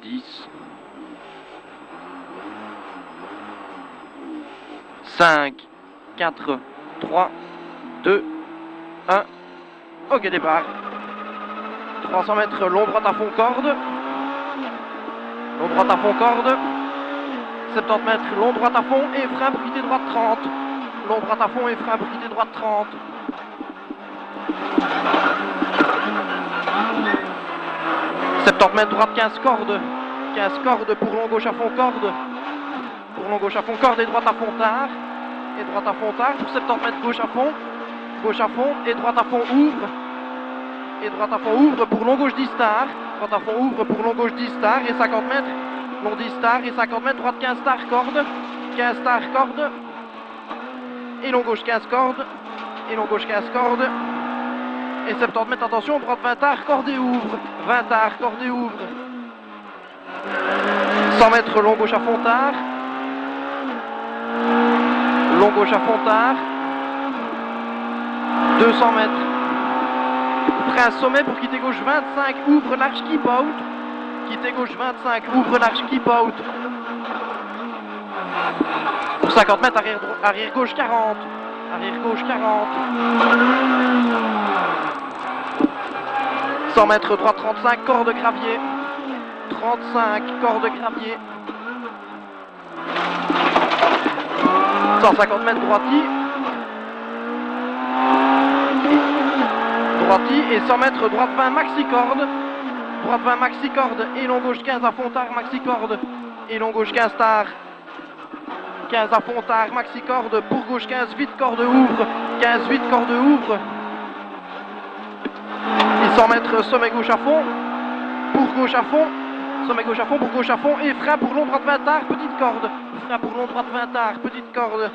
10, 5, 4, 3, 2, 1, ok départ. 300 mètres, long droite à fond corde. Long droite à fond corde. 70 mètres, long droite à fond et frein pour quitter droite 30. Long droite à fond et frein pour quitter droite 30. « 70 mètres, droite 15 cordes. 15 cordes pour long gauche à fond corde. Pour long gauche à fond corde et droite à fond tard. Et droite à fond tard pour 70 mètres gauche à fond. Gauche à fond et droite à fond ouvre. Et droite à fond ouvre pour long gauche 10 tard. Droite à fond ouvre pour long gauche 10 tard et 50 mètres. Long 10 tard et 50 mètres, droite 15 tard corde. 15 tard corde. Et long gauche 15 cordes. Et long gauche 15 cordes. Et 70 mètres, attention, droite 20 tard, corde et ouvre. 20 tard, corde et ouvre. 100 mètres, long gauche à fond tard. Long gauche à fond tard. 200 mètres. Frein sommet pour quitter gauche 25, ouvre large keep out. Quitter gauche 25, ouvre large keep out. Pour 50 mètres, arrière gauche 40. Arrière gauche 40. 100 mètres, droite 35, corde gravier. 35, corde gravier. 150 mètres, droiti. Droiti et 100 mètres, droite 20, maxi corde. Droite 20, maxi corde et long gauche 15 à fond tard, maxi corde. Et long gauche 15 tard. 15 à fond tard, maxi corde. Pour gauche 15, vite corde ouvre. 15, vite corde ouvre. Et 100 mètres, sommet gauche à fond. Pour gauche à fond. Sommet gauche à fond, pour gauche à fond. Et frein pour long droite 20 tard, petite corde. Frein pour long droite 20 tard, petite corde.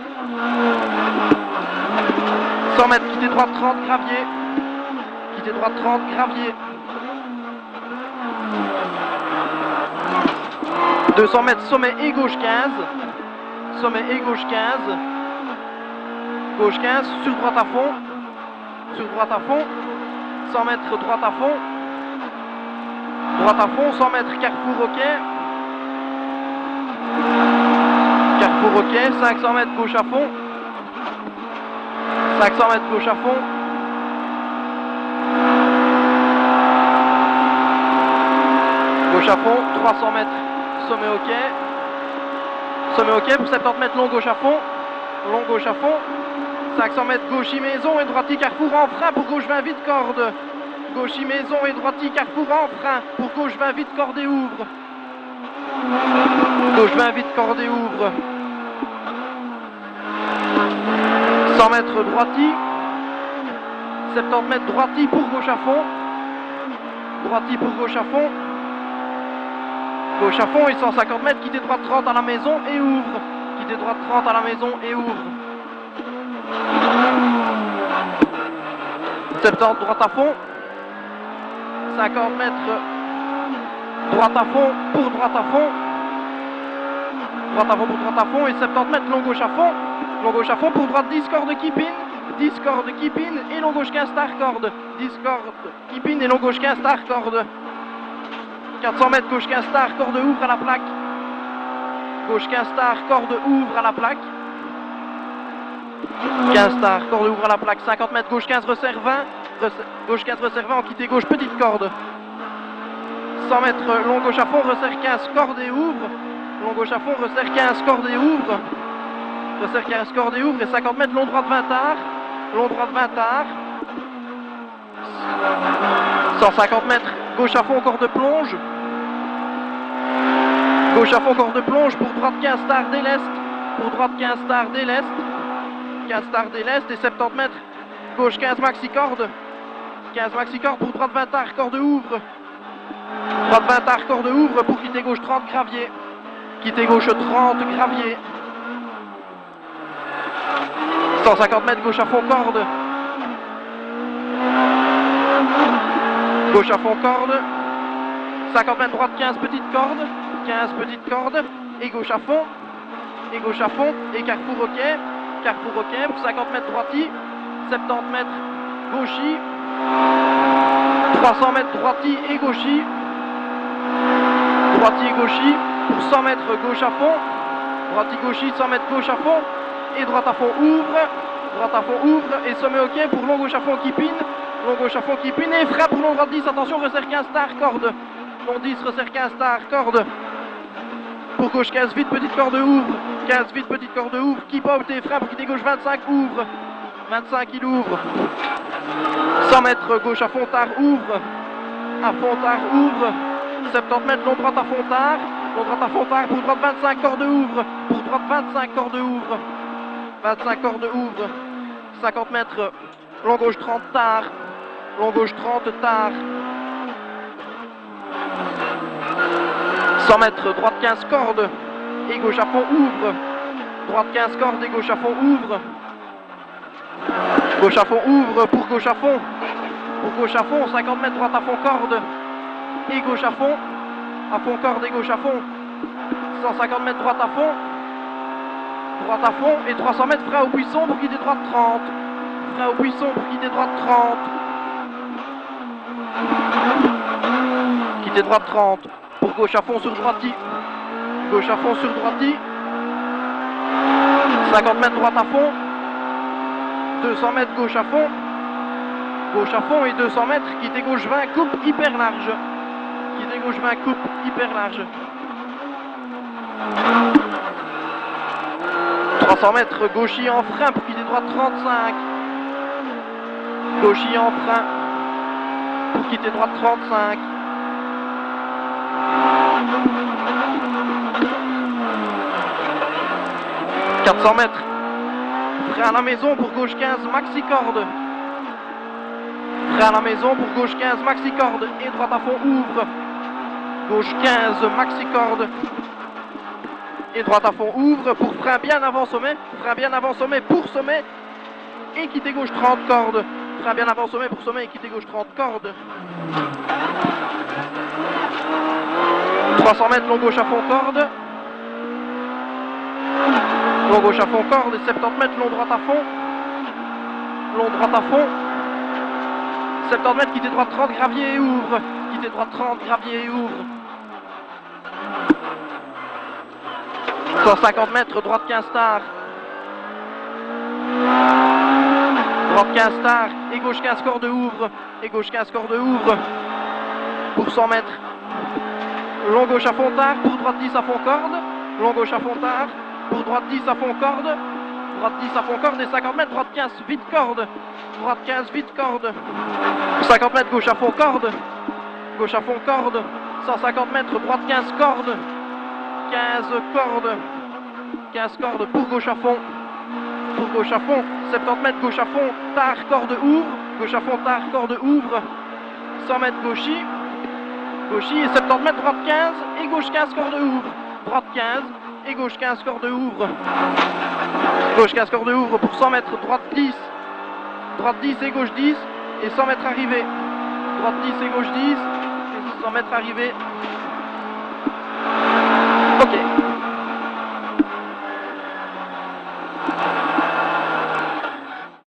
100 mètres, quitter droite 30, gravier. Quitter droite 30, gravier. 200 mètres, sommet et gauche 15. Sommet et gauche 15. Gauche 15, sur droite à fond. Sur droite à fond. 100 mètres, droite à fond. Droite à fond, 100 mètres, carrefour au quai. Carrefour au quai, 500 mètres, gauche à fond. 500 mètres, gauche à fond. Gauche à fond, 300 mètres, sommet au quai. Sommet au quai pour 70 mètres, long gauche à fond. Long gauche à fond. 500 mètres, gauche maison et droiti carrefour en frein pour gauche 20 vite corde. Gauche maison et droiti carrefour en frein pour gauche 20 vite corde et ouvre. Gauche 20 vite corde et ouvre. 100 mètres, droiti. 70 mètres, droiti pour gauche à fond. Droiti pour gauche à fond. Gauche à fond et 150 mètres, quitter droite 30 à la maison et ouvre. Quitter droite 30 à la maison et ouvre. 70 droite à fond. 50 mètres, droite à fond pour droite à fond. Droite à fond pour droite à fond et 70 mètres, long gauche à fond. Long gauche à fond pour droite 10 cordes keep in. 10 cordes keep in et long gauche 15 tard corde. 10 cordes keep in et long gauche 15 tard corde. 400 mètres, gauche 15 tard, corde ouvre à la plaque. Gauche 15 tard, corde ouvre à la plaque. 15 tard, corde ouvre à la plaque. 50 mètres, gauche 15, resserre 20. Gauche 15, resserre 20, en quitter gauche, petite corde. 100 mètres, long gauche à fond, resserre 15, corde et ouvre. Long gauche à fond, resserre 15, corde et ouvre. Resserre 15, corde et ouvre. Et 50 mètres, long droite 20 tard. Long droite 20 tard. 150 mètres, gauche à fond, corde plonge. Gauche à fond, corde plonge pour droite 15 tard dès l'est. Pour droite 15 tard dès l'est. 15 tard dès l'est et 70 mètres. Gauche 15 maxi corde. 15 maxi corde pour droite 20 tard, corde ouvre. Droite 20 tard, corde ouvre pour quitter gauche 30 gravier. Quitter gauche 30 gravier. 150 mètres, gauche à fond, corde. Gauche à fond, corde. 50 mètres, droite 15 petites cordes. 15 petites cordes. Et gauche à fond. Et gauche à fond. Et carrefour au quai. Carrefour au quai pour 50 mètres droiti. 70 mètres gauchi. 300 mètres droiti et gauchi. droitier gauchis pour 100 mètres gauche à fond, droitier gauchis 100 mètres gauche à fond, et droite à fond ouvre, et sommet ok pour long gauche à fond qui pine, long gauche à fond qui pine, et frein pour long droite 10, attention, resserre 15 star, corde, long 10, resserre 15 star, corde, pour gauche 15 vite, petite corde ouvre, 15 vite, petite corde ouvre, keep out et frein pour quitter gauche 25, ouvre, 25 il ouvre, 100 mètres gauche à fond tard, ouvre, 70 mètres long droite à fond tard, pour droite 25 corde ouvre, pour droite 25 corde ouvre, 25 corde ouvre, 50 mètres long gauche 30 tard, long gauche 30 tard, 100 mètres droite 15 cordes et gauche à fond ouvre, droite 15 cordes et gauche à fond ouvre, gauche à fond ouvre pour gauche à fond, 50 mètres droite à fond corde et gauche à fond corde et gauche à fond, 150 mètres droite à fond et 300 mètres frein au buisson pour quitter droite 30, frein au buisson pour quitter droite 30, quitter droite 30 pour gauche à fond sur droiti, 50 mètres droite à fond, 200 mètres gauche à fond et 200 mètres, quitter gauche 20, coupe hyper large, 300 mètres gauchis en frein pour quitter droite 35, gauchis en frein pour quitter droite 35, 400 mètres, frein à la maison pour gauche 15 maxi corde, frein à la maison pour gauche 15 maxi corde et droite à fond ouvre, gauche 15 maxi corde et droite à fond ouvre pour frein bien avant sommet pour sommet et quitter gauche 30 cordes, frein bien avant sommet pour sommet et quitter gauche 30 cordes, 300 mètres long gauche à fond corde, et 70 mètres long droite à fond, 70 mètres quitter droite 30 gravier et ouvre, 150 mètres droite 15 star, et gauche 15 corde ouvre, pour 100 mètres, long gauche à fond tard, pour droite 10 à fond corde, long gauche à fond tard, pour droite 10 à fond corde, et 50 mètres droite 15 vite corde, 50 mètres gauche à fond corde, 150 mètres droite 15 cordes, 15 cordes pour gauche à fond, 70 mètres gauche à fond tard corde ouvre, 100 mètres gauchis et 70 mètres droite 15 et gauche 15 corde ouvre, droite 15 et gauche 15 corde ouvre, pour 100 mètres droite 10 et gauche 10 et 100 mètres arrivée, droite 10 et gauche 10 et 100 mètres arrivée. Ok.